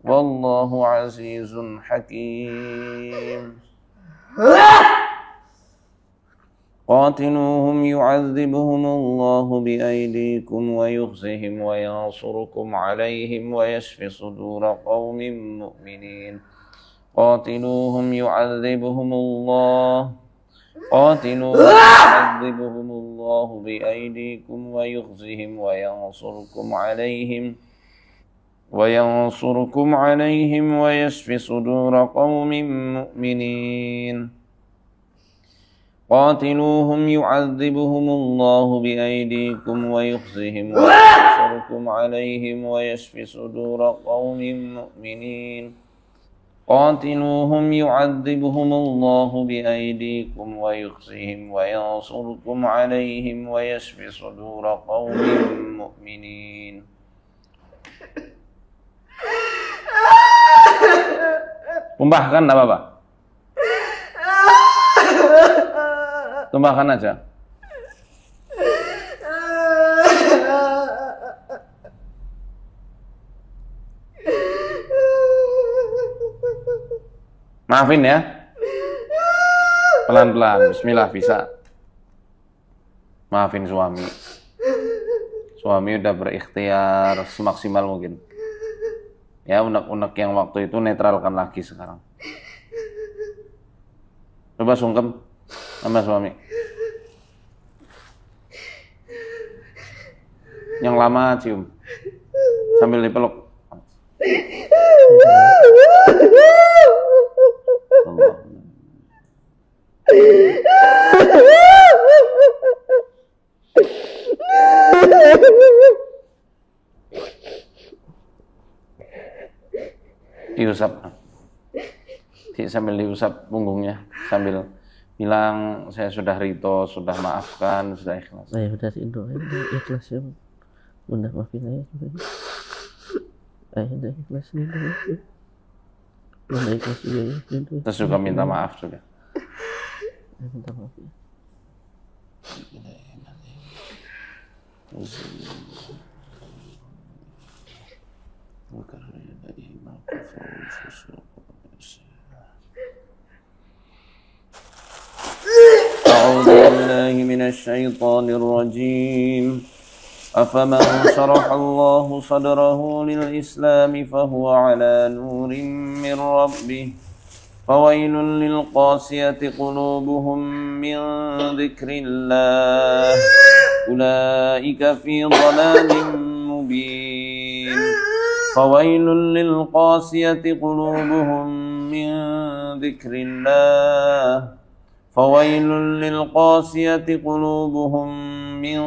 Speaker 2: والله عزيز حكيم قاتلوهم يعذبهم الله بأيديكم ويخزهم وينصركم عليهم ويشف صدور قوم مؤمنين قاتلوهم يعذبهم الله بأيديكم ويخزهم وينصركم عليهم ويشف صدور قوم مؤمنين قاتلوهم يعذبهم الله بأيديكم ويخزهم وينصركم عليهم ويشف صدور قوم مؤمنين قاتلوهم يعذبهم الله بأيديكم ويخزهم وينصركم عليهم ويشف صدور قوم مؤمنين Tumbahkan apa Pak? Tumbahkan aja. Maafin ya. Pelan-pelan. Bismillah bisa. Maafin suami. Suami udah berikhtiar semaksimal mungkin. Ya, unek-unek yang waktu itu netralkan lagi sekarang. Coba sungkem sama suami. Yang lama cium. Sambil dipeluk. Diusap. Sambil diusap punggungnya, sambil bilang saya sudah rito, sudah maafkan, sudah ikhlas.
Speaker 3: Saya udah rindu, ikhlas ya. Bunda maafin saya juga. Saya udah ikhlas nih. Bunda ikhlas juga ya.
Speaker 2: Terus juga minta maaf juga.
Speaker 3: Saya minta maaf ya.
Speaker 2: أعوذ بالله من الشيطان الرجيم أفمن شرح الله صدره للإسلام فهو على نور من ربه فويل للقاسية قلوبهم من ذكر الله أولئك في ضلال مبين فويل للقاسية قلوبهم من ذكر الله فويل للقاسية قلوبهم من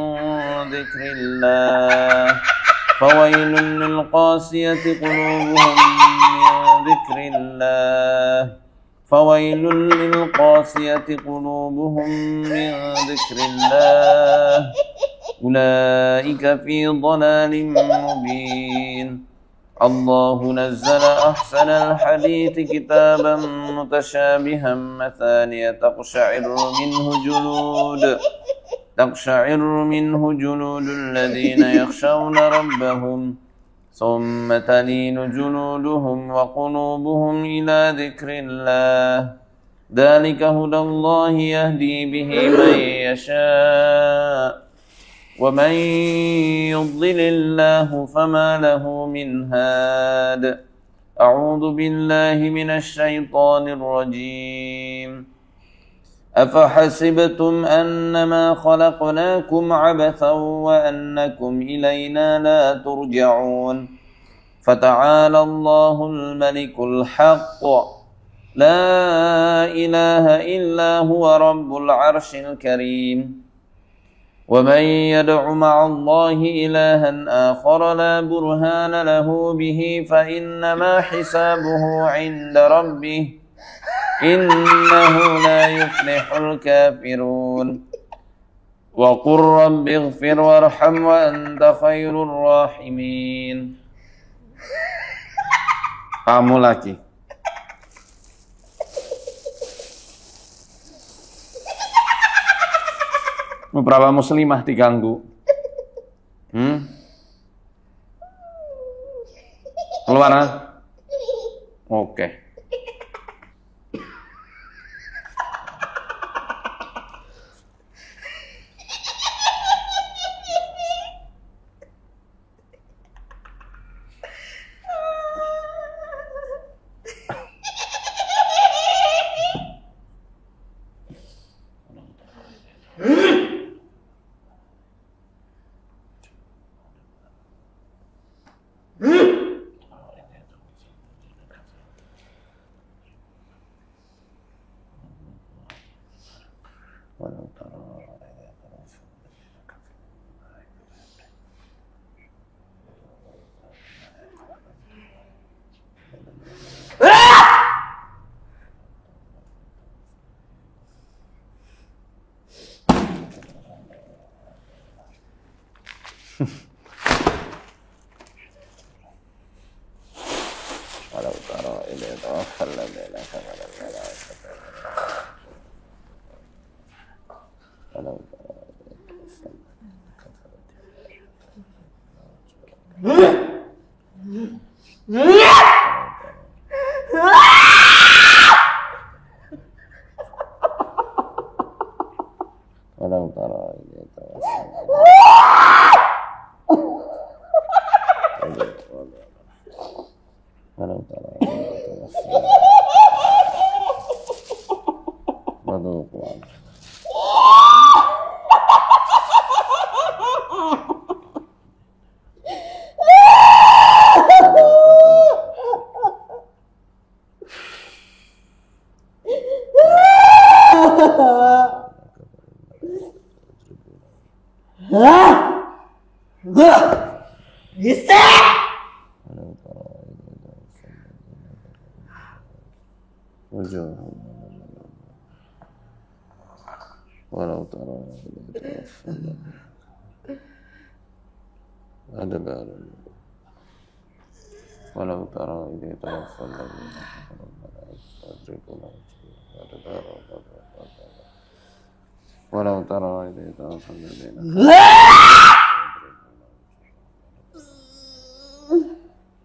Speaker 2: ذكر الله فويل للقاسية قلوبهم من ذكر الله فويل للقاسية قلوبهم من ذكر الله أولئك في ضلال مبين الله نزل أحسن الحديث كتابا متشابها مثانية تقشعر منه جلود الذين يخشون ربهم ثم تلين جلودهم وقلوبهم إلى ذكر الله ذلك هدى الله يهدي به من يشاء ومن يضلل الله فما له من هاد أعوذ بالله من الشيطان الرجيم أفحسبتم أنما خلقناكم عبثا وأنكم إلينا لا ترجعون فتعالى الله الملك الحق لا إله إلا هو رب العرش الكريم ومن يدع مع الله إلها آخر لا برهان له به فإنما حسابه عند ربه إنه لا يفلح الكافرون وقل رب اغفر وارحم وأنت خير الراحمين. Kamu lagi. Beberapa muslimah diganggu. Keluar? Oke. Walau tara ada baru walau tara ini tawaffal walau tara ini tawaffal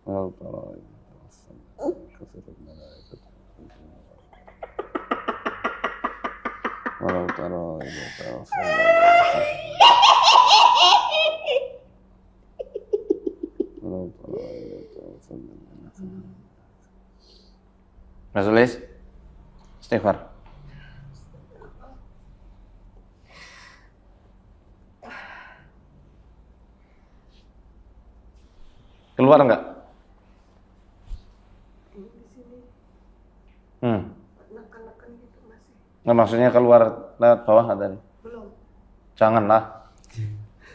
Speaker 2: walau tara ini walau tara ini tawaffal Mas Sulis, Istighfar. Keluar nggak?
Speaker 1: Neken-neken gitu masih.
Speaker 2: Nggak, maksudnya keluar lewat bawah nggak tadi?
Speaker 1: Belum.
Speaker 2: Janganlah.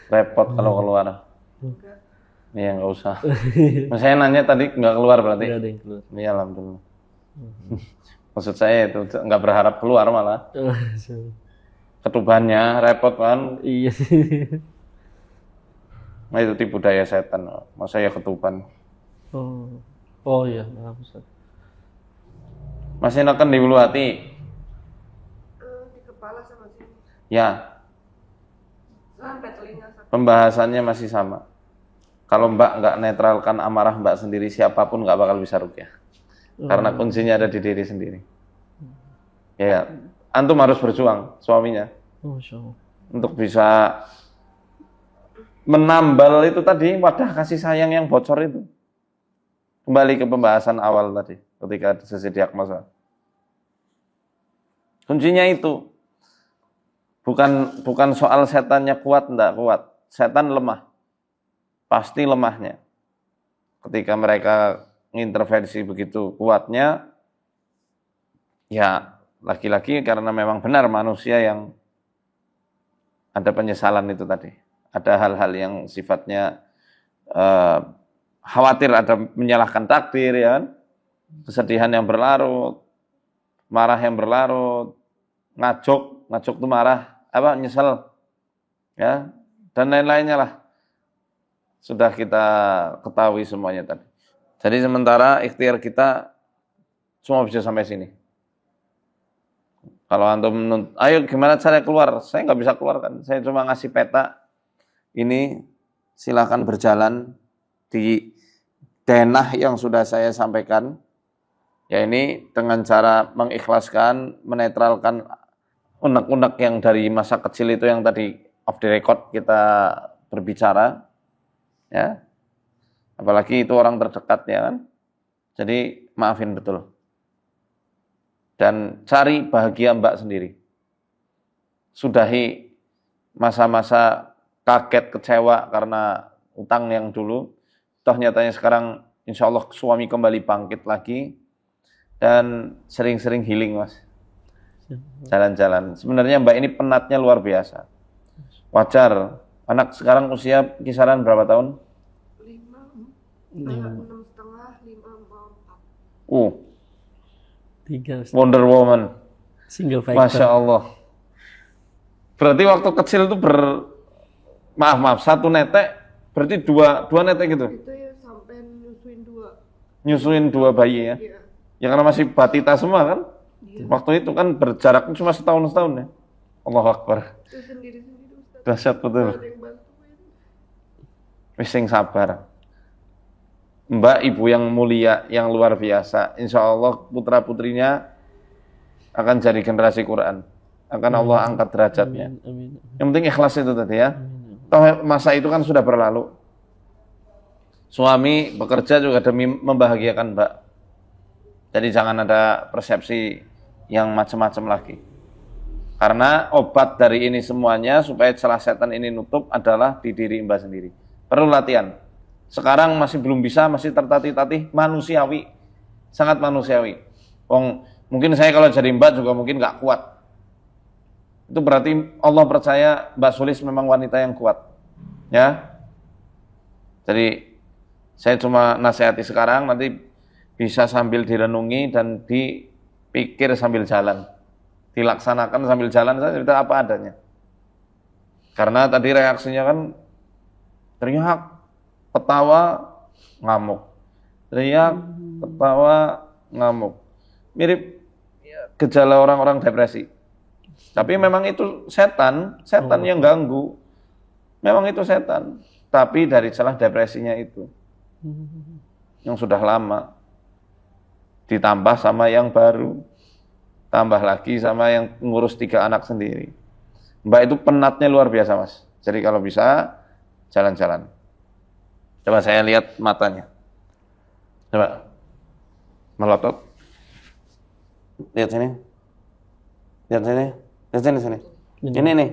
Speaker 2: Repot kalau keluar. Iya, nggak usah. Saya nanya tadi nggak keluar berarti?
Speaker 3: Nggak ada yang keluar.
Speaker 2: Iya, alhamdulillah. Maksud saya itu nggak berharap keluar malah. Ketubannya repot kan.
Speaker 3: Iya.
Speaker 2: Nah, itu tipu daya setan. Masa ya ketuban.
Speaker 3: Oh iya, maaf Ustaz.
Speaker 2: Masih neken di bulu hati?
Speaker 1: Di kepala sama sini.
Speaker 2: Ya,
Speaker 1: Sampai telinga.
Speaker 2: pembahasannya masih sama. Kalau Mbak nggak netralkan amarah Mbak sendiri, siapapun nggak bakal bisa ruqyah. Karena kuncinya ada di diri sendiri. Ya, antum harus berjuang, suaminya.
Speaker 3: Masya Allah.
Speaker 2: Untuk bisa menambal itu tadi, wadah kasih sayang yang bocor itu. Kembali ke pembahasan awal tadi, ketika ada sesi diagnosa. Kuncinya itu. Bukan soal setannya kuat, enggak kuat. Setan lemah. Pasti lemahnya. Ketika mereka mengintervensi begitu kuatnya, ya laki-laki karena memang benar manusia yang ada penyesalan itu tadi. Ada hal-hal yang sifatnya khawatir, ada menyalahkan takdir, ya kan? Kesedihan yang berlarut, marah yang berlarut, ngajok itu marah, nyesel, ya, dan lain-lainnya lah. Sudah kita ketahui semuanya tadi. Jadi sementara ikhtiar kita cuma bisa sampai sini. Kalau antum ayo gimana cara keluar? Saya nggak bisa keluar kan. Saya cuma ngasih peta. Ini silakan berjalan di denah yang sudah saya sampaikan. Ya, ini dengan cara mengikhlaskan, menetralkan unek-unek yang dari masa kecil itu yang tadi off the record kita berbicara. Ya. Apalagi itu orang terdekat, ya kan. Jadi maafin betul. Dan cari bahagia Mbak sendiri. Sudahi masa-masa kaget, kecewa karena utang yang dulu. Toh nyatanya sekarang insya Allah suami kembali bangkit lagi. Dan sering-sering healing, Mas. Jalan-jalan. Sebenarnya Mbak ini penatnya luar biasa. Wajar. Anak sekarang usia kisaran berapa tahun?
Speaker 1: 6,5,
Speaker 3: 3
Speaker 2: Wonder Woman.
Speaker 3: single factor.
Speaker 2: Masya Allah. Berarti waktu kecil itu maaf, satu netek, berarti dua netek gitu?
Speaker 1: Itu ya sampai nyusuin 2.
Speaker 2: Nyusuin 2 bayi ya?
Speaker 1: Iya.
Speaker 2: Ya karena masih batita semua kan? Iya. Waktu itu kan berjaraknya cuma setahun ya? Allahu Akbar.
Speaker 1: Itu sendiri-sendiri Ustaz.
Speaker 2: Dahsyat betul.
Speaker 1: Ada yang bantuin.
Speaker 2: Wis sabar. Mbak ibu yang mulia, yang luar biasa. Insya Allah putra putrinya akan jadi generasi Quran. Akan Allah angkat derajatnya.
Speaker 3: Amin.
Speaker 2: Yang penting ikhlas itu tadi ya. Toh masa itu kan sudah berlalu. Suami bekerja juga demi membahagiakan Mbak. Jadi jangan ada persepsi yang macam-macam lagi. Karena obat dari ini semuanya supaya celah setan ini nutup adalah di diri Mbak sendiri. Perlu latihan. Sekarang masih belum bisa, masih tertatih-tatih, manusiawi. Sangat manusiawi. Mungkin saya kalau jadi Mbak juga mungkin gak kuat. Itu berarti Allah percaya Mbak Sulis memang wanita yang kuat. Ya. Jadi saya cuma nasihati sekarang, nanti bisa sambil direnungi dan dipikir sambil jalan. Dilaksanakan sambil jalan saja, itu apa adanya. Karena tadi reaksinya kan teriak, ketawa, ngamuk. Teriak, ketawa, ngamuk. Mirip gejala orang-orang depresi. Tapi memang itu setan yang ganggu. Memang itu setan. Tapi dari celah depresinya itu. Yang sudah lama. Ditambah sama yang baru. Tambah lagi sama yang ngurus 3 anak sendiri. Mbak itu penatnya luar biasa, Mas. Jadi kalau bisa, jalan-jalan. Coba saya lihat matanya. Coba. Melotot. Lihat sini. Lihat sini. Lihat sini, sini. Ini nih.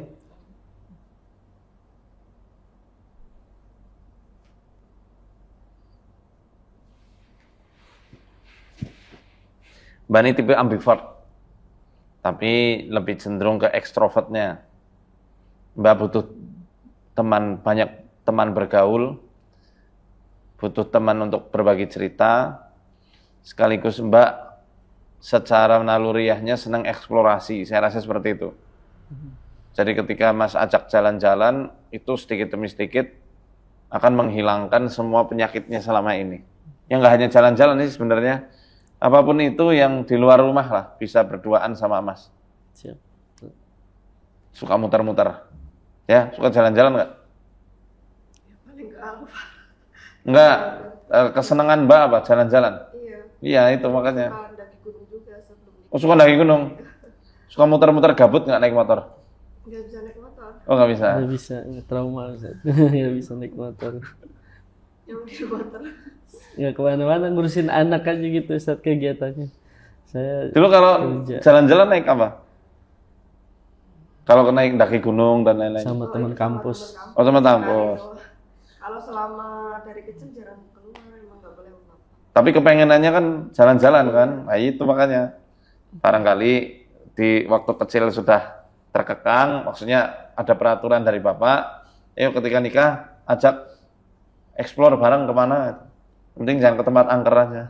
Speaker 2: Mbak ini tipe ambivert, tapi lebih cenderung ke ekstrovertnya. Mbak butuh teman, banyak teman bergaul, butuh teman untuk berbagi cerita, sekaligus Mbak secara naluriahnya senang eksplorasi, saya rasa seperti itu. Jadi ketika Mas ajak jalan-jalan, itu sedikit demi sedikit akan menghilangkan semua penyakitnya selama ini. Yang nggak hanya jalan-jalan sih sebenarnya, apapun itu yang di luar rumah lah, bisa berduaan sama Mas.
Speaker 3: Siap.
Speaker 2: Suka muter-muter. Ya, suka jalan-jalan nggak?
Speaker 1: Ya, paling ke apa?
Speaker 2: Enggak, kesenangan Mbak apa? Jalan-jalan?
Speaker 1: Iya.
Speaker 2: Iya, itu makanya.
Speaker 1: Suka daki gunung juga sebelum nikah.
Speaker 2: Oh, suka daki gunung? Suka muter-muter gabut nggak naik motor?
Speaker 1: Nggak bisa naik motor.
Speaker 2: Oh, nggak bisa?
Speaker 3: Nggak bisa, trauma Ustaz. Nggak bisa naik motor.
Speaker 1: Yang di rumah terus.
Speaker 3: Ya kemana-mana ngurusin anak aja gitu Ustaz kegiatannya. Saya
Speaker 2: Dulu kalau
Speaker 3: kerja
Speaker 2: jalan-jalan naik apa? Kalau naik daki gunung dan lain-lain?
Speaker 3: sama teman kampus.
Speaker 2: Oh, teman kampus.
Speaker 1: Kalau selama dari kecil jarang keluar, emang nggak boleh apa.
Speaker 2: Tapi kepengenannya kan jalan-jalan kan? Nah itu makanya. Barangkali di waktu kecil sudah terkekang, maksudnya ada peraturan dari Bapak, ayo ketika nikah, ajak explore bareng kemana. Penting jangan ke tempat angker aja.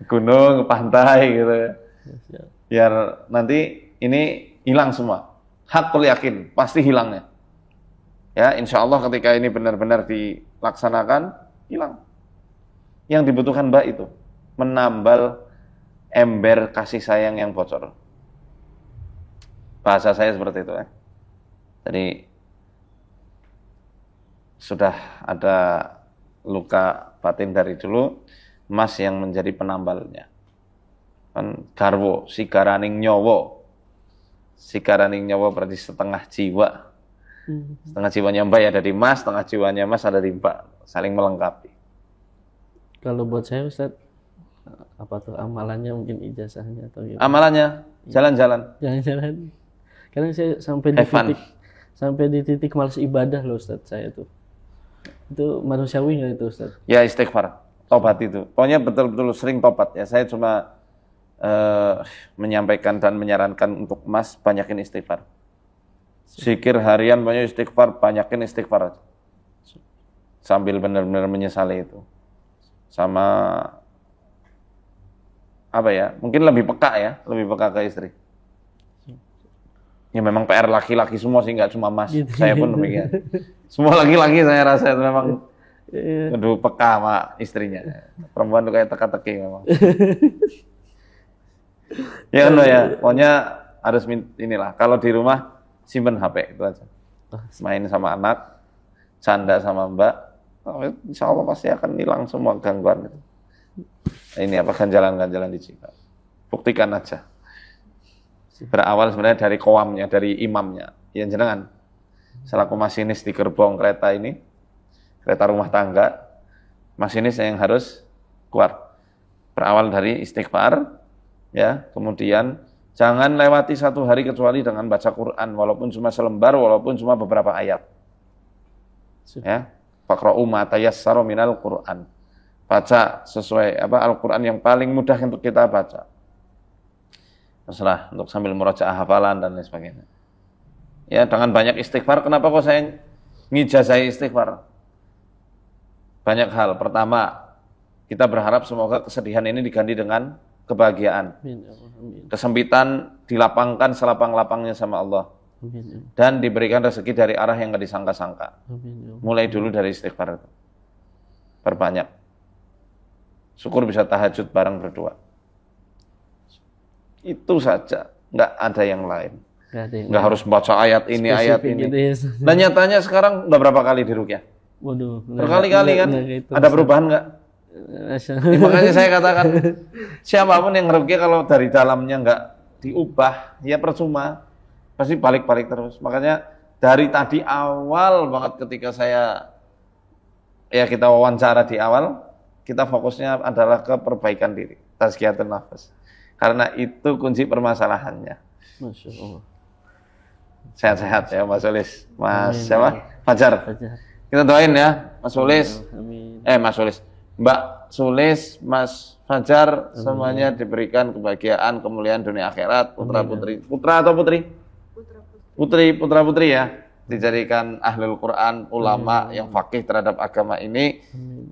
Speaker 2: Gunung, ke pantai gitu ya. Biar nanti ini hilang semua. Hakul yakin, pasti hilangnya. Ya, insya Allah ketika ini benar-benar dilaksanakan, hilang. Yang dibutuhkan Mbak itu, menambal ember kasih sayang yang bocor. Bahasa saya seperti itu ya. Jadi, sudah ada luka batin dari dulu, Mas yang menjadi penambalnya. Kan garwo, sigaraning nyowo. Sigaraning nyowo berarti setengah jiwa. Setengah jiwanya Mbak ya ada di Mas, setengah jiwanya Mas ada di Mbak. Saling melengkapi.
Speaker 3: Kalau buat saya Ustaz, apa tuh amalannya mungkin ijazahnya atau gimana?
Speaker 2: Amalannya, jalan-jalan.
Speaker 3: Jalan-jalan. Karena saya sampai di titik malas ibadah loh Ustaz saya tuh. Itu manusiawi nggak itu Ustaz?
Speaker 2: Ya istighfar, tobat itu. Pokoknya betul-betul sering tobat ya. Saya cuma menyampaikan dan menyarankan untuk Mas banyakin istighfar. Zikir harian banyak istighfar, banyakin istighfar. Sambil benar-benar menyesali itu. Sama apa ya? Mungkin lebih peka ya, lebih peka ke istri. Ya memang PR laki-laki semua sih, nggak cuma Mas.
Speaker 3: Gitu.
Speaker 2: Saya pun demikian. Semua laki-laki saya rasa itu memang kudu peka sama istrinya. Perempuan tuh kayak teka-teki memang. Ya kan ya, pokoknya harus inilah. Kalau di rumah simpen HP itu aja. Main sama anak, canda sama Mbak. Insya Allah pasti akan hilang semua gangguan itu. Ini apa ganjalan-ganjalan di Cika. Buktikan aja. Berawal sebenarnya dari koamnya, dari imamnya. Yang jenengan selaku masinis di gerbong kereta ini, kereta rumah tangga, masinis yang harus kuat. Berawal dari istighfar, ya. Kemudian jangan lewati satu hari kecuali dengan baca Quran, walaupun cuma selembar, walaupun cuma beberapa ayat. Ya. Faqra'u ma tayassara minal Qur'an. Baca sesuai Al-Qur'an yang paling mudah untuk kita baca. Terserah untuk sambil murajaah hafalan dan lain sebagainya. Ya, dengan banyak istighfar. Kenapa kok saya ngijazahi istighfar? Banyak hal. Pertama, kita berharap semoga kesedihan ini diganti dengan kebahagiaan. Kesempitan dilapangkan selapang-lapangnya sama Allah. Dan diberikan rezeki dari arah yang nggak disangka-sangka. Mulai dulu dari istighfar. Perbanyak. Syukur bisa tahajud bareng berdua. Itu saja. Nggak ada yang lain. Nggak harus baca ayat ini, ayat ini. Gitu ya. Dan nyatanya sekarang udah berapa kali diruqyah?
Speaker 3: Waduh.
Speaker 2: Berkali-kali kan? Ada perubahan nggak? Makanya saya katakan, siapapun yang ngeruqyah kalau dari dalamnya nggak diubah, ya percuma. Pasti balik-balik terus. Makanya dari tadi awal banget ketika kita wawancara di awal, kita fokusnya adalah ke perbaikan diri, tazkiyatun nafas. Karena itu kunci permasalahannya.
Speaker 3: Masya Allah.
Speaker 2: Sehat-sehat ya Mas Sulis. Mas
Speaker 3: Amin.
Speaker 2: siapa? Fajar.
Speaker 3: Fajar.
Speaker 2: Kita doain ya Mas Sulis.
Speaker 3: Amin.
Speaker 2: Mas Sulis. Mbak Sulis, Mas Fajar, semuanya diberikan kebahagiaan, kemuliaan dunia akhirat, putra-putri. Putra atau putri? Putra-putri ya. Dijadikan ahlul Quran, ulama yang fakih terhadap agama ini,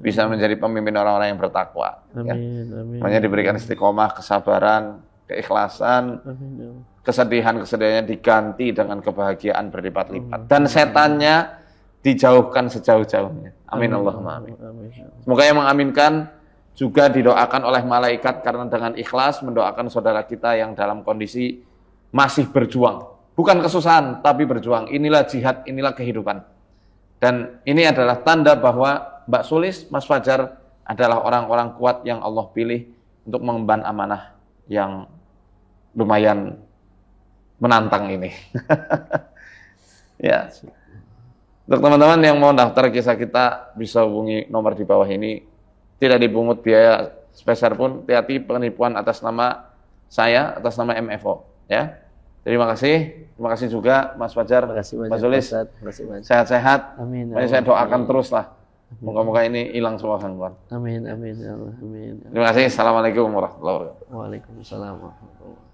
Speaker 2: bisa menjadi pemimpin orang-orang yang bertakwa. Ya.
Speaker 3: Amin.
Speaker 2: Semuanya diberikan istiqomah, kesabaran, keikhlasan,
Speaker 3: Amin.
Speaker 2: kesedihan-kesedihannya diganti dengan kebahagiaan berlipat-lipat. Dan setannya dijauhkan sejauh-jauhnya. Amin Allahumma amin. Semoga yang mengaminkan juga didoakan oleh malaikat karena dengan ikhlas mendoakan saudara kita yang dalam kondisi masih berjuang. Bukan kesusahan, tapi berjuang. Inilah jihad, inilah kehidupan. Dan ini adalah tanda bahwa Mbak Sulis, Mas Fajar adalah orang-orang kuat yang Allah pilih untuk mengemban amanah yang lumayan menantang ini. Ya. Untuk teman-teman yang mau daftar kisah kita bisa hubungi nomor di bawah ini. Tidak dipungut biaya sepeser pun. Hati-hati penipuan atas nama saya, atas nama MFO. Ya. Terima kasih juga Mas Fajar, Mas Sulis. Sehat-sehat.
Speaker 3: Amin.
Speaker 2: Saya doakan terus lah. Moga-moga ini hilang semua gangguan.
Speaker 3: Amin ya Allah. Amin.
Speaker 2: Terima kasih. Assalamualaikum warahmatullahi wabarakatuh.
Speaker 3: Waalaikumsalam warahmatullahi wabarakatuh.